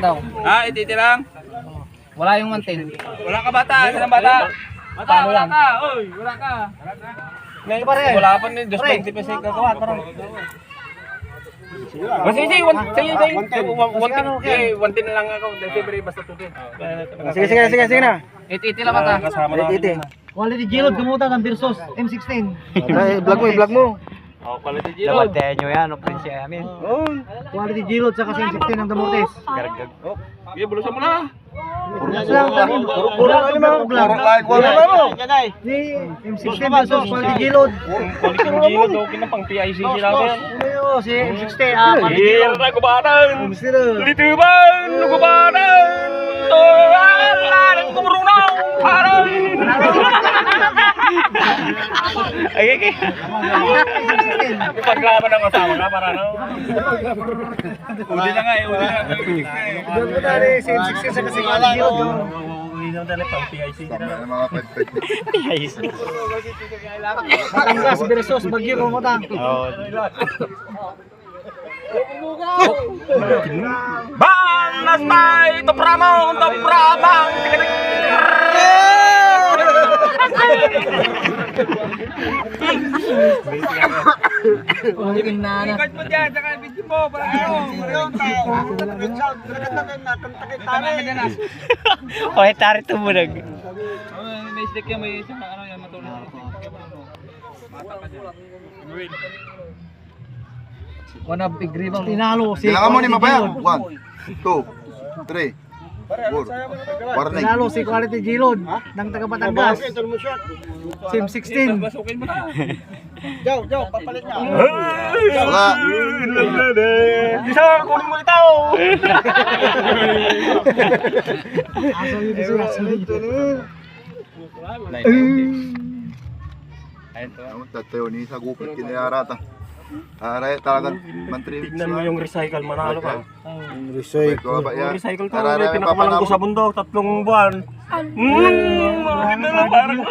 daw. Ah, iti lang. Wala yung 110. Wala ka bata, isang bata. Bata, wala ka. Oy, wala ka. Wala pa ni 220 pesos yung gagawa. Kasi sige, 110 na lang ako. Siyempre, basta tutin. Sige na. 880 lang bata. Quality Gilod, gamutan ng Versus M16. Vlog mo. Oh, quality Gilod. Labantayan nyo yan, o prinsya amin. Quality Gilod sa kasi M16 ng Damortes. Garagag. Sige, bulusan mo na. Puro M16 Versus Quality Gilod. Quality Gilod, okay na pang PIC sila yan. Ano si M16 Hira na kubanan. Litiban, kubanan. Wala nang kumurunaw. Parang. Ay. Paglaban ng kasama ka para no. Uli na nga eh, uli na. Doon mo dali si M16 sa kasi Quality Gilod. Uli na dali pang PIC sila. Batangas Versus Bagyo gamutan. Banas tayo, topramang. Ikot mo dyan, saka video mo, para Oy, tari tumunog. may stick yan, may isang ano yan, matulog. One of big rival. Tinalo si Kailangan mo ni Quality Mabaya. Gilod. 1, 2, 3, 4. Warning. Tinalo si Quality Gilod ng taga Batangas. Si M16. Basukin mo na. Wala. Isa, kunin mo ni tao. Aso yun siya. Tatayo ni sa gupit kinayarata. Aray talagang mantri. Tignan mo yung recycle, manalo ka. Recycle. Recycle ko, pinakawalan ko sa bundok, 3 buwan. Maganda na parang.